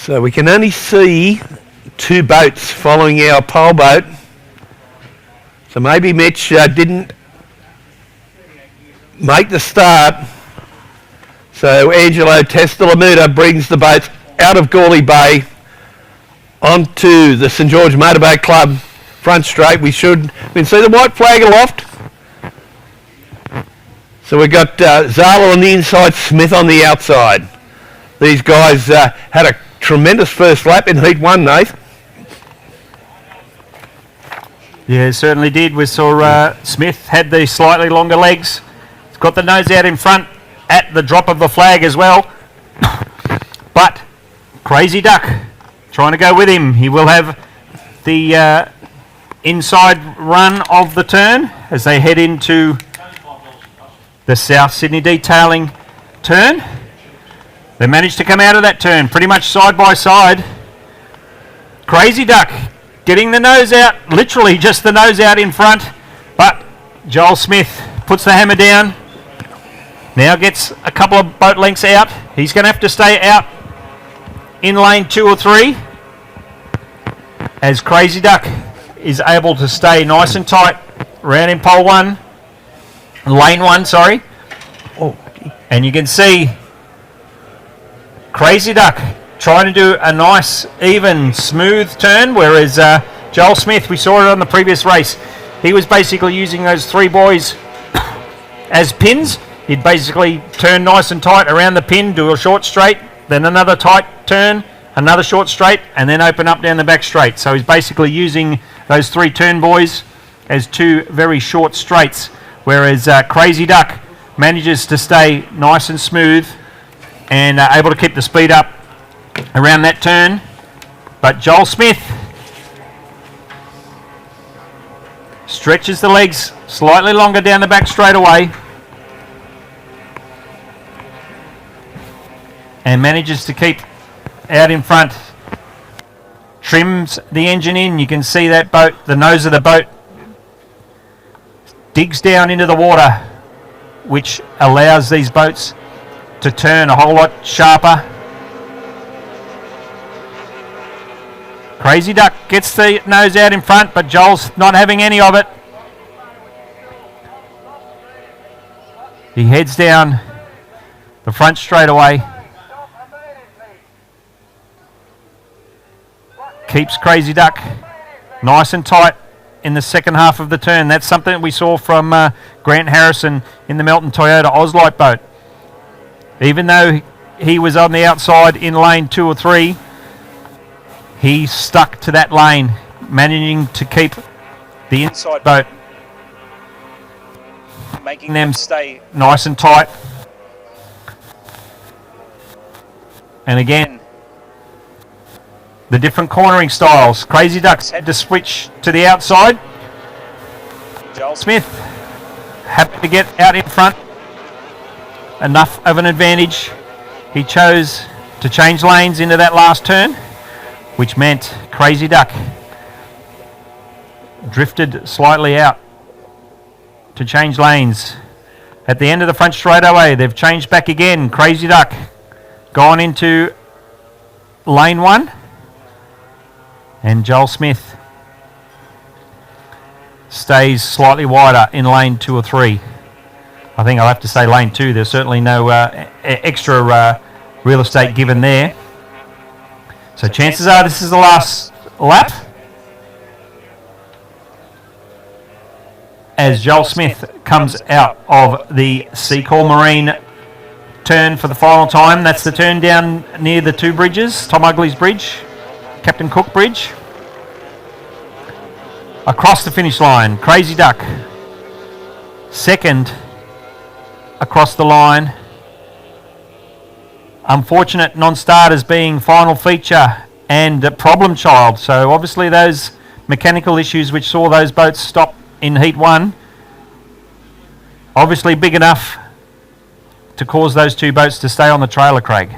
So we can only see two boats following our pole boat. So maybe Mitch didn't make the start. So Angelo Testalamuta brings the boats out of Gawley Bay onto the St George Motorboat Club front straight. We can see the white flag aloft. So we've got Zala on the inside, Smith on the outside. These guys had a tremendous first lap in Heat 1, Nath. Yeah, certainly did. We saw Smith had the slightly longer legs. He's got the nose out in front at the drop of the flag as well. But Crazy Duck trying to go with him. He will have the inside run of the turn as they head into the South Sydney detailing turn. They managed to come out of that turn pretty much side by side. Crazy Duck getting the nose out, literally just the nose out in front, but Joel Smith puts the hammer down. Now gets a couple of boat lengths out. He's going to have to stay out in lane 2 or 3 as Crazy Duck is able to stay nice and tight around in pole 1, lane 1, sorry. Oh. And you can see Crazy Duck trying to do a nice, even, smooth turn, whereas Joel Smith, we saw it on the previous race, he was basically using those 3 boys as pins. He'd basically turn nice and tight around the pin, do a short straight, then another tight turn, another short straight, and then open up down the back straight. So he's basically using those 3 turn boys as 2 very short straights, whereas Crazy Duck manages to stay nice and smooth and able to keep the speed up around that turn. But Joel Smith stretches the legs slightly longer down the back straightaway and manages to keep out in front. Trims the engine in. You can see that boat, the nose of the boat digs down into the water, which allows these boats to turn a whole lot sharper. Crazy Duck gets the nose out in front, but Joel's not having any of it. He heads down the front straightaway. Keeps Crazy Duck nice and tight in the second half of the turn. That's something that we saw from Grant Harrison in the Melton Toyota Ozlight boat. Even though he was on the outside in lane 2 or 3, he stuck to that lane, managing to keep the inside boat, making them stay nice and tight. And again, the different cornering styles. Crazy Ducks had to switch to the outside. Joel Smith happy to get out in front. Enough of an advantage. He chose to change lanes into that last turn, which meant Crazy Duck drifted slightly out to change lanes. At the end of the front straightaway, they've changed back again. Crazy Duck gone into lane 1, and Joel Smith stays slightly wider in lane 2 or 3. I think I'll have to say lane 2. There's certainly no extra real estate given there. So chances are this is the last lap, as Joel Smith comes out of the Seacall Marine turn for the final time. That's the turn down near the 2 bridges, Tom Ugley's Bridge, Captain Cook Bridge. Across the finish line, Crazy Duck second across the line. Unfortunate non-starters being Final Feature and Problem Child. So obviously those mechanical issues which saw those boats stop in Heat 1, obviously big enough to cause those 2 boats to stay on the trailer, Craig.